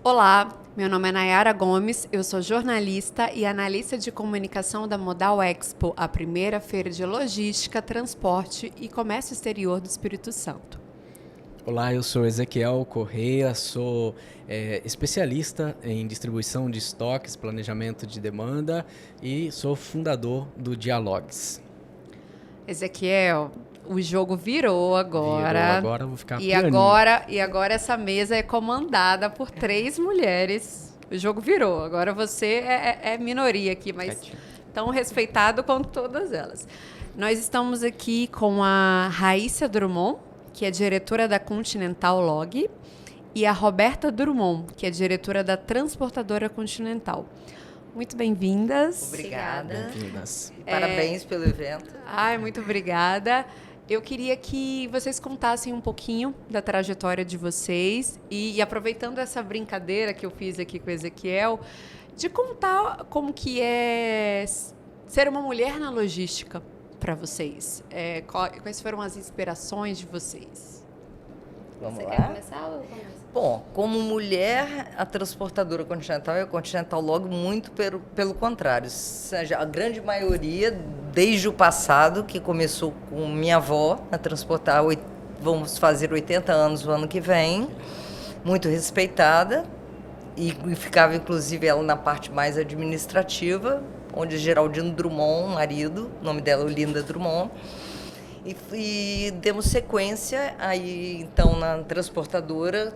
Olá, meu nome é Nayara Gomes, eu sou jornalista e analista de comunicação da Modal Expo, a primeira feira de logística, transporte e comércio exterior do Espírito Santo. Olá, eu sou Ezequiel Correia, sou especialista em distribuição de estoques, planejamento de demanda e sou fundador do Dialogues. Ezequiel, o jogo virou Virou, agora. agora eu vou ficar E pianinho. agora essa mesa é comandada por 3 mulheres. O jogo virou. Agora você é minoria aqui, mas Quietinho. tão respeitado quanto todas elas. Nós estamos aqui com a Raíssa Drummond, que é diretora da Continental Log, e a Roberta Drummond, que é diretora da Transportadora Continental. Muito bem-vindas. Obrigada. Bem-vindas. E parabéns pelo evento. Ai, muito obrigada. Eu queria que vocês contassem um pouquinho da trajetória de vocês e aproveitando essa brincadeira que eu fiz aqui com o Ezequiel, de contar como que é ser uma mulher na logística para vocês. Quais foram as inspirações de vocês? Vamos Você lá? quer começar ou eu começo? Bom, como mulher, a transportadora Continental e a Continental Log muito pelo contrário. Ou seja, a grande maioria, desde o passado, que começou com minha avó a transportar, vamos fazer 80 anos o ano que vem, muito respeitada, e ficava inclusive ela na parte mais administrativa, onde Geraldino Drummond, marido, o nome dela é Olinda Drummond, e demos sequência aí então na transportadora,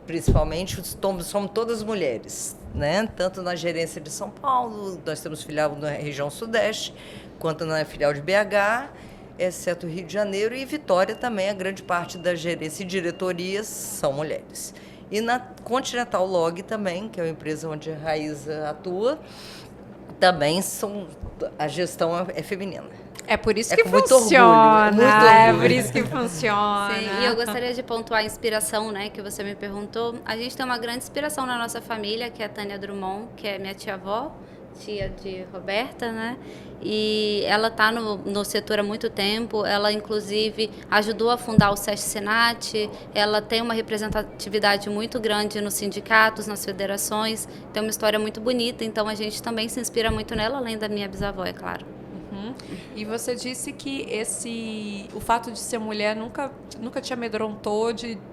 principalmente somos todas mulheres, né? Tanto na gerência de São Paulo, nós temos filial na região Sudeste, quanto na filial de BH, exceto Rio de Janeiro e Vitória também, a grande parte da gerência e diretorias são mulheres. E na Continental Log também, que é uma empresa onde a Raíssa atua, também a gestão é feminina. É por isso É que com muito funciona. orgulho, muito É orgulho. por isso que funciona. Sim, e eu gostaria de pontuar a inspiração, né, que você me perguntou. A gente tem uma grande inspiração na nossa família, que é a Tânia Drummond, que é minha tia-avó, tia de Roberta, né? E ela está no setor há muito tempo. Ela, inclusive, ajudou a fundar o SESC Senat. Ela tem uma representatividade muito grande nos sindicatos, nas federações. Tem uma história muito bonita. Então, a gente também se inspira muito nela, além da minha bisavó, é claro. E você disse que o fato de ser mulher nunca te amedrontou,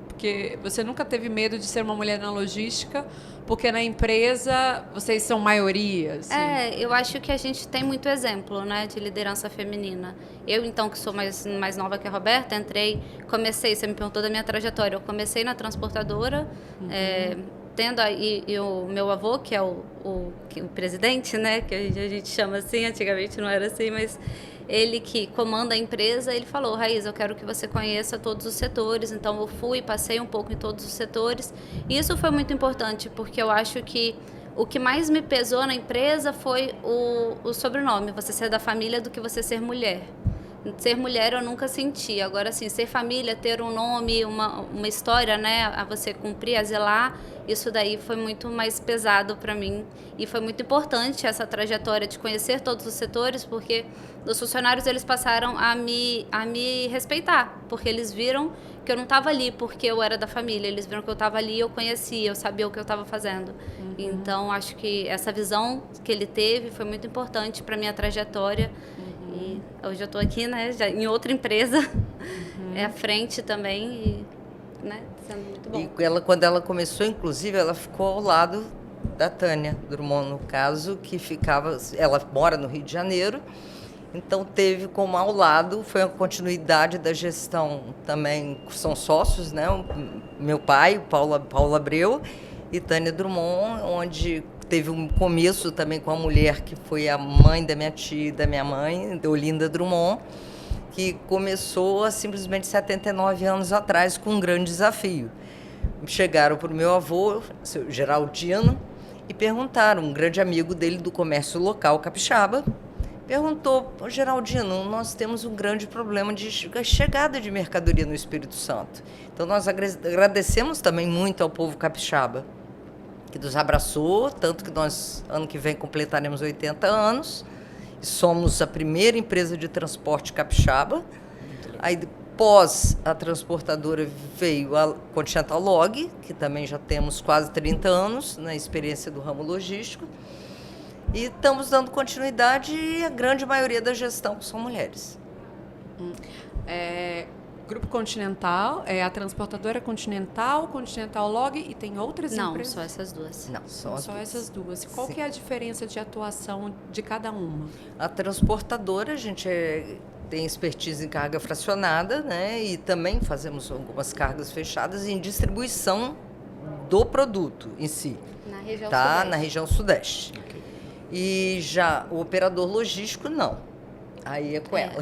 porque você nunca teve medo de ser uma mulher na logística, porque na empresa vocês são maioria. Assim. Eu acho que a gente tem muito exemplo, né, de liderança feminina. Eu, então, que sou mais nova que a Roberta, comecei, você me perguntou da minha trajetória, eu comecei na transportadora, tendo aí o meu avô, que é o presidente, né, que a gente chama assim, antigamente não era assim, mas ele que comanda a empresa, ele falou: Raíssa, eu quero que você conheça todos os setores. Então eu passei um pouco em todos os setores, e isso foi muito importante, porque eu acho que o que mais me pesou na empresa foi o sobrenome, você ser da família, do que você ser mulher. Ser mulher eu nunca senti. Agora, assim, ser família, ter um nome, uma história, né, a você cumprir, a zelar, isso daí foi muito mais pesado para mim. E foi muito importante essa trajetória de conhecer todos os setores, porque os funcionários, eles passaram a me respeitar, porque eles viram que eu não estava ali porque eu era da família, eles viram que eu estava ali, eu conhecia, eu sabia o que eu estava fazendo. Então, acho que essa visão que ele teve foi muito importante para minha trajetória. E hoje eu estou aqui, né, já em outra empresa, à frente também, e, né, sendo muito bom. E quando ela começou, inclusive, ela ficou ao lado da Tânia Drummond, no caso, ela mora no Rio de Janeiro, então teve como ao lado, foi a continuidade da gestão também, são sócios, né, meu pai, Paulo Abreu, e Tânia Drummond, onde teve um começo também com a mulher que foi a mãe da minha tia e da minha mãe, Olinda Drummond, que começou há simplesmente 79 anos atrás com um grande desafio. Chegaram para o meu avô, seu Geraldino, e perguntaram, um grande amigo dele do comércio local capixaba, perguntou: Geraldino, nós temos um grande problema de chegada de mercadoria no Espírito Santo. Então nós agradecemos também muito ao povo capixaba, que nos abraçou, tanto que nós, ano que vem, completaremos 80 anos, e somos a primeira empresa de transporte capixaba. Aí Pós a transportadora veio a Continental Log, que também já temos quase 30 anos na experiência do ramo logístico. E estamos dando continuidade e a grande maioria da gestão são mulheres. Grupo Continental, a transportadora Continental, Continental Log e tem outras Não, empresas? só essas duas. Não, são as Só duas. essas duas. Qual Sim. que é a diferença de atuação de cada uma? A transportadora, a gente tem expertise em carga fracionada, né? E também fazemos algumas cargas fechadas em distribuição do produto em si. Na região Tá? sudeste. Na região sudeste. E já o operador logístico, não. Aí é com ela.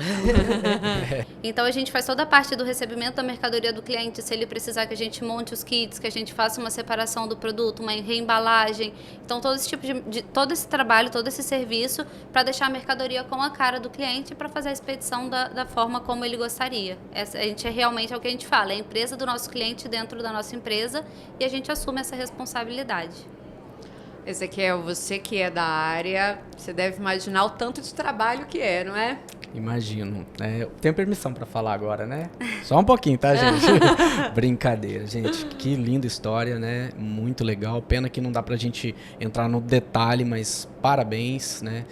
Então a gente faz toda a parte do recebimento da mercadoria do cliente, se ele precisar que a gente monte os kits, que a gente faça uma separação do produto, uma reembalagem. Então todo esse tipo todo esse trabalho, todo esse serviço para deixar a mercadoria com a cara do cliente para fazer a expedição da forma como ele gostaria. A gente realmente é o que a gente fala, é a empresa do nosso cliente dentro da nossa empresa e a gente assume essa responsabilidade. Ezequiel, você que é da área, você deve imaginar o tanto de trabalho que é, não é? Imagino. Eu tenho permissão para falar agora, né? Só um pouquinho, tá, gente? Brincadeira, gente. Que linda história, né? Muito legal. Pena que não dá pra gente entrar no detalhe, mas parabéns, né?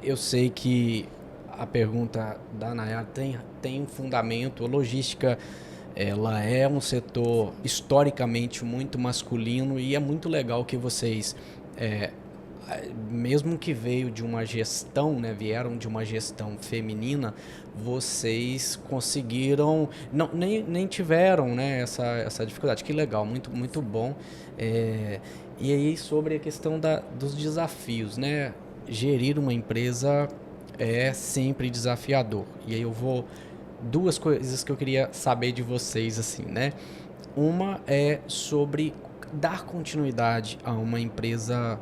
Eu sei que a pergunta da Nayara tem um fundamento. A logística, ela é um setor historicamente muito masculino e é muito legal que vocês... mesmo que veio de uma gestão, né, vieram de uma gestão feminina, vocês conseguiram, nem tiveram, né, essa dificuldade. Que legal, muito, muito bom. E aí sobre a questão dos desafios, né, gerir uma empresa é sempre desafiador. E aí eu vou... Duas coisas que eu queria saber de vocês, assim, né? Uma é sobre dar continuidade a uma empresa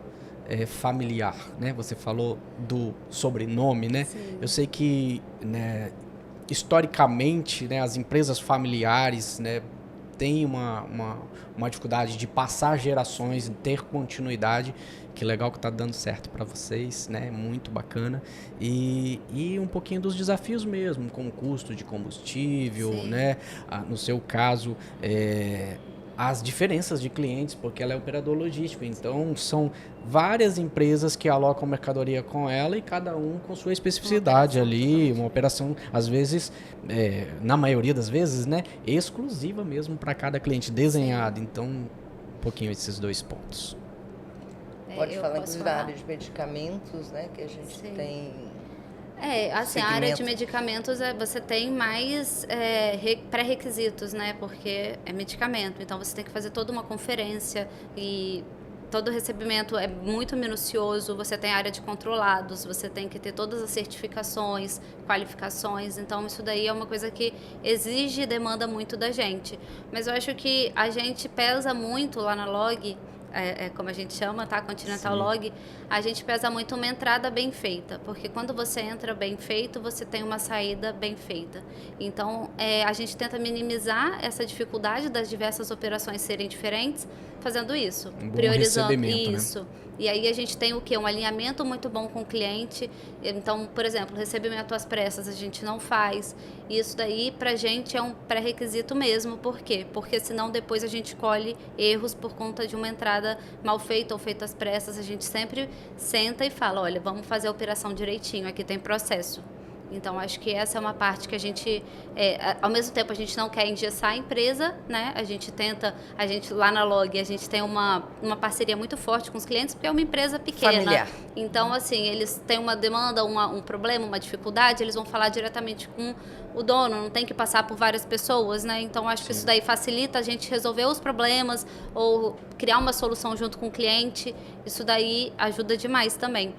familiar, né? Você falou do sobrenome, né? Sim. Eu sei que, né, historicamente, né, as empresas familiares, né, têm uma dificuldade de passar gerações, de ter continuidade. Que legal que está dando certo para vocês, né? Muito bacana. E um pouquinho dos desafios mesmo, com o custo de combustível, Sim. né? No seu caso, as diferenças de clientes, porque ela é operador logístico. Então, são várias empresas que alocam mercadoria com ela e cada um com sua especificidade ali. Uma operação, às vezes, na maioria das vezes, né? Exclusiva mesmo para cada cliente, desenhada. Então, um pouquinho esses dois pontos. Pode Eu falar, posso inclusive, da falar? área de medicamentos, né? Que a gente Sim. tem... Assim, a área de segmento. medicamentos você tem mais pré-requisitos, né? Porque é medicamento, então você tem que fazer toda uma conferência e todo o recebimento é muito minucioso. Você tem a área de controlados, você tem que ter todas as certificações, qualificações. Então, isso daí é uma coisa que exige e demanda muito da gente. Mas eu acho que a gente pesa muito lá na Log, como a gente chama, tá? Continental Sim. Log, a gente pesa muito uma entrada bem feita, porque quando você entra bem feito, você tem uma saída bem feita. Então, a gente tenta minimizar essa dificuldade das diversas operações serem diferentes, fazendo isso, Um bom priorizando recebimento, né? isso. E aí a gente tem o quê? Um alinhamento muito bom com o cliente. Então, por exemplo, recebimento às pressas a gente não faz. E isso daí pra gente é um pré-requisito mesmo. Por quê? Porque senão depois a gente colhe erros por conta de uma entrada mal feita ou feita às pressas. A gente sempre senta e fala, olha, vamos fazer a operação direitinho, aqui tem processo. Então, acho que essa é uma parte que a gente, ao mesmo tempo, a gente não quer engessar a empresa, né? A gente lá na Log, a gente tem uma parceria muito forte com os clientes, porque é uma empresa pequena. Familiar. Então, assim, eles têm uma demanda, um problema, uma dificuldade, eles vão falar diretamente com o dono, não tem que passar por várias pessoas, né? Então, acho que isso daí facilita a gente resolver os problemas ou criar uma solução junto com o cliente. Isso daí ajuda demais também.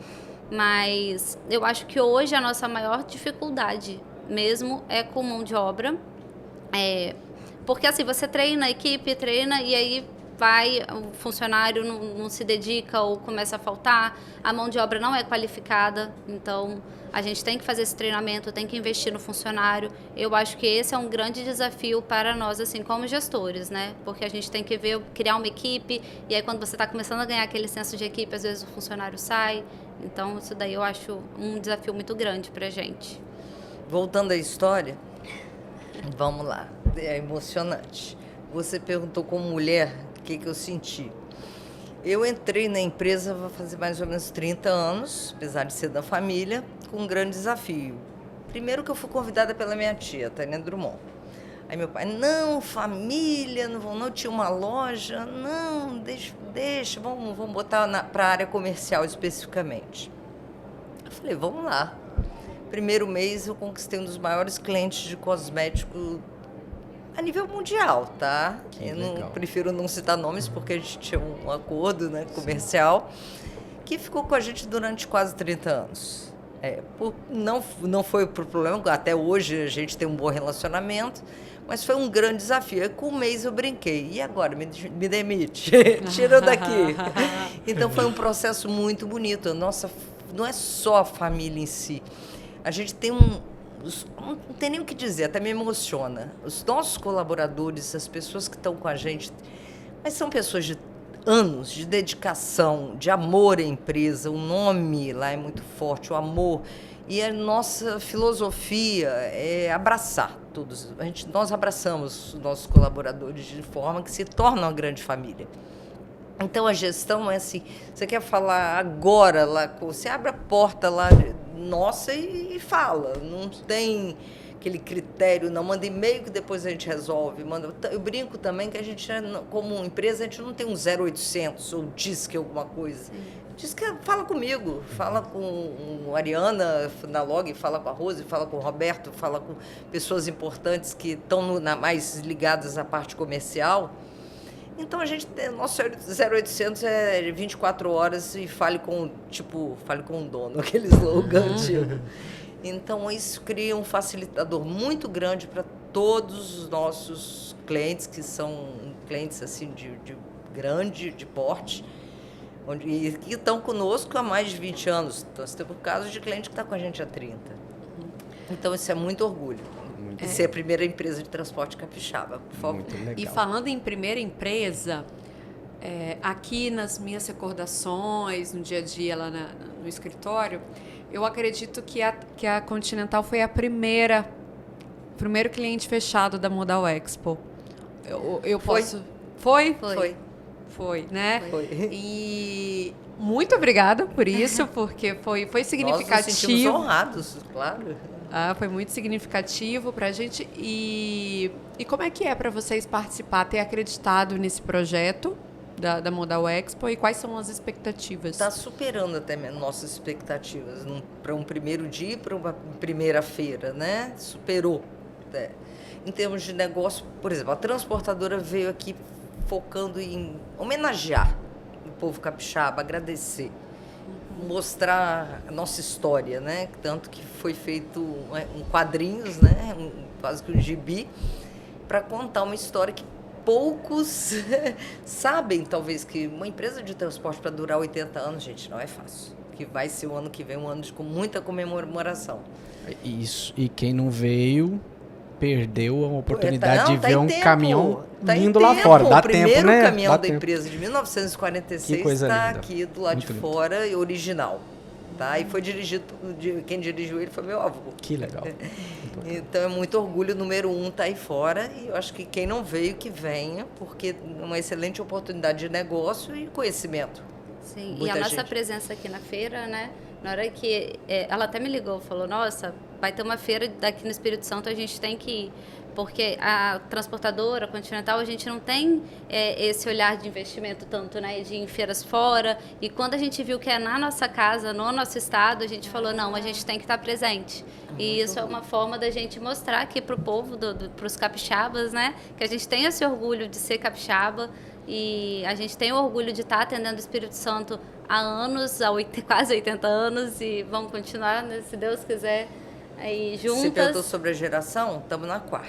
Mas eu acho que hoje a nossa maior dificuldade mesmo é com mão de obra. Porque assim, você treina, a equipe treina e aí o funcionário não se dedica ou começa a faltar, a mão de obra não é qualificada, então a gente tem que fazer esse treinamento, tem que investir no funcionário. Eu acho que esse é um grande desafio para nós, assim, como gestores, né? Porque a gente tem que criar uma equipe, e aí quando você está começando a ganhar aquele senso de equipe, às vezes o funcionário sai. Então, isso daí eu acho um desafio muito grande para a gente. Voltando à história, Vamos lá, é emocionante. Você perguntou como mulher o que eu senti. Eu entrei na empresa, vai fazer mais ou menos 30 anos, apesar de ser da família, com um grande desafio. Primeiro que eu fui convidada pela minha tia, Tânia Drummond. Aí meu pai, não, família, não tinha uma loja, não, deixa, vamos botar para a área comercial especificamente. Eu falei, vamos lá. Primeiro mês eu conquistei um dos maiores clientes de cosmético a nível mundial, tá? Eu prefiro não citar nomes porque a gente tinha um acordo, né, comercial, que ficou com a gente durante quase 30 anos. Não foi por problema, até hoje a gente tem um bom relacionamento, mas foi um grande desafio. Aí, com um mês eu brinquei, e agora? Me demite, tira daqui. Então foi um processo muito bonito. Nossa, não é só a família em si. A gente tem não tem nem o que dizer, até me emociona. Os nossos colaboradores, as pessoas que estão com a gente, mas são pessoas de anos de dedicação, de amor à empresa. O nome lá é muito forte, o amor. E a nossa filosofia é abraçar todos. Nós abraçamos os nossos colaboradores de forma que se tornam uma grande família. Então, a gestão é assim, você quer falar agora, lá, você abre a porta lá, nossa, e fala. Não tem aquele critério, não. Manda e-mail que depois a gente resolve. Eu brinco também que a gente, como empresa, a gente não tem um 0800 ou diz que alguma coisa. Sim. Diz que fala comigo, fala com a Ariana na Log, fala com a Rose, fala com o Roberto, fala com pessoas importantes que estão mais ligadas à parte comercial. Então, a gente tem, nosso 0800 é 24 horas e fale com o dono, aquele slogan antigo. Então, isso cria um facilitador muito grande para todos os nossos clientes, que são clientes assim, de porte, e que estão conosco há mais de 20 anos. Então, você tem um caso de cliente que está com a gente há 30. Então, isso é muito orgulho. E ser a primeira empresa de transporte capixaba, por favor. Muito legal. E falando em primeira empresa, aqui nas minhas recordações, no dia a dia lá no escritório, eu acredito que a Continental foi o primeiro cliente fechado da Modal Expo. Eu posso... Foi? Foi, né? Foi. E muito obrigada por isso, porque foi significativo. Nós nos sentimos honrados, claro. Foi muito significativo para a gente. E como é que é para vocês participar, ter acreditado nesse projeto da Modal Expo e quais são as expectativas? Está superando até nossas expectativas para um primeiro dia e para uma primeira feira, né? Superou. Em termos de negócio, por exemplo, a transportadora veio aqui focando em homenagear o povo capixaba, agradecer. Mostrar a nossa história, né? Tanto que foi feito um quadrinhos, né? Quase que um gibi, para contar uma história que poucos sabem, talvez, que uma empresa de transporte para durar 80 anos, gente, não é fácil. Que vai ser o ano que vem um ano com muita comemoração. Isso. E quem não veio perdeu a oportunidade de ver um caminhão indo lá fora. Dá tempo, né? O primeiro caminhão da empresa de 1946 está aqui do lado de fora, original. Tá? E foi dirigido, quem dirigiu ele foi meu avô. Que legal. Então é muito orgulho, número 1 tá aí fora, e eu acho que quem não veio, que venha, porque é uma excelente oportunidade de negócio e conhecimento. Sim, e a nossa presença aqui na feira, né? Na hora que ela até me ligou, falou, nossa, vai ter uma feira daqui no Espírito Santo, a gente tem que ir. Porque a transportadora, a Continental, a gente não tem esse olhar de investimento tanto, né, de ir em feiras fora. E quando a gente viu que é na nossa casa, no nosso estado, a gente falou, não, a gente tem que estar presente. E isso é uma forma da gente mostrar aqui para o povo, para os capixabas, né, que a gente tem esse orgulho de ser capixaba e a gente tem o orgulho de estar atendendo o Espírito Santo há anos, quase 80 anos, e vamos continuar, né, se Deus quiser. Aí, juntas. Você perguntou sobre a geração? Estamos na 4ª.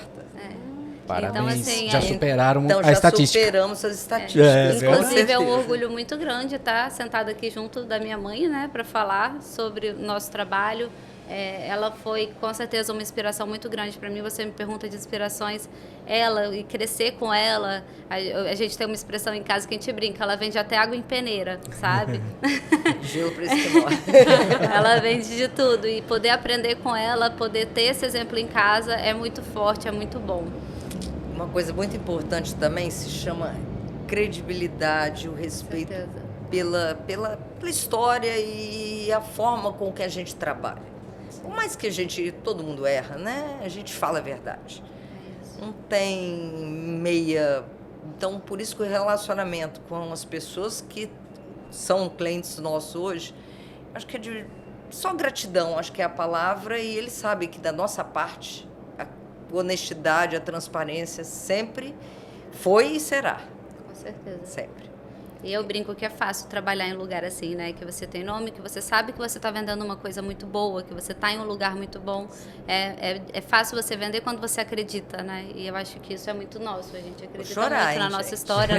Parabéns. Então, assim, já superaram a estatística. Já superamos as estatísticas. Inclusive, é um orgulho muito grande estar sentada aqui junto da minha mãe, né, para falar sobre o nosso trabalho ela foi com certeza uma inspiração muito grande para mim. Você me pergunta de inspirações, ela e crescer com ela. A gente tem uma expressão em casa que a gente brinca, ela vende até água em peneira, sabe? Gelo para esquimó. Ela vende de tudo e poder aprender com ela, poder ter esse exemplo em casa é muito forte, é muito bom. Uma coisa muito importante também se chama credibilidade, o respeito pela história e a forma com que a gente trabalha. Por mais que todo mundo erra, né? A gente fala a verdade. Não tem meia... Então, por isso que o relacionamento com as pessoas que são clientes nossos hoje, acho que é só gratidão, acho que é a palavra, e eles sabem que da nossa parte, a honestidade, a transparência sempre foi e será. Com certeza. Sempre. E eu brinco que é fácil trabalhar em um lugar assim, né? Que você tem nome, que você sabe que você está vendendo uma coisa muito boa, que você está em um lugar muito bom. É fácil você vender quando você acredita, né? E eu acho que isso é muito nosso. A gente acredita muito na nossa história.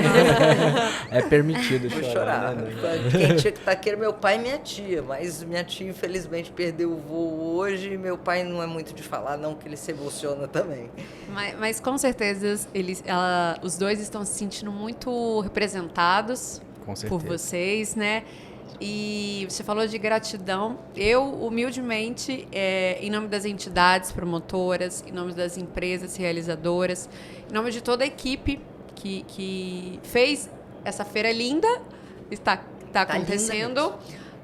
É permitido Vou chorar. Né? Quem tinha que estar aqui era meu pai e minha tia, mas minha tia infelizmente perdeu o voo hoje e meu pai não é muito de falar, não, que ele se emociona também. Mas com certeza os dois estão se sentindo muito representados por vocês, né? E você falou de gratidão. Eu, humildemente, em nome das entidades promotoras, em nome das empresas realizadoras, em nome de toda a equipe que fez essa feira linda, está acontecendo.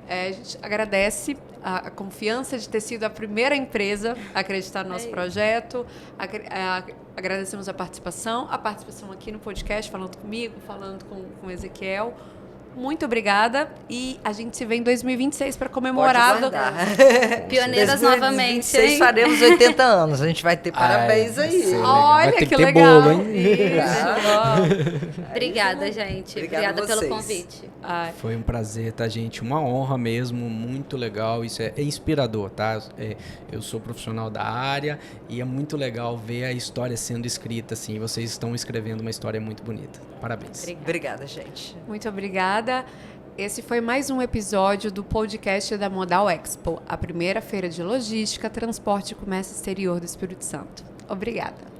A gente agradece a confiança de ter sido a primeira empresa a acreditar no nosso projeto. Agradecemos a participação aqui no podcast, falando comigo, falando com o Ezequiel. Muito obrigada e a gente se vê em 2026 para comemorar. Pioneiras novamente. 2026 faremos 80 anos, a gente vai ter parabéns aí. Olha vai ter que ter legal. Bolo, hein? Obrigada, gente. Obrigada pelo convite. Foi um prazer, tá, gente? Uma honra mesmo, muito legal. Isso é inspirador, tá? Eu sou profissional da área e é muito legal ver a história sendo escrita, assim. Vocês estão escrevendo uma história muito bonita. Parabéns. Obrigada, gente. Muito obrigada. Esse foi mais um episódio do podcast da Modal Expo, a primeira feira de logística, transporte e comércio exterior do Espírito Santo. Obrigada.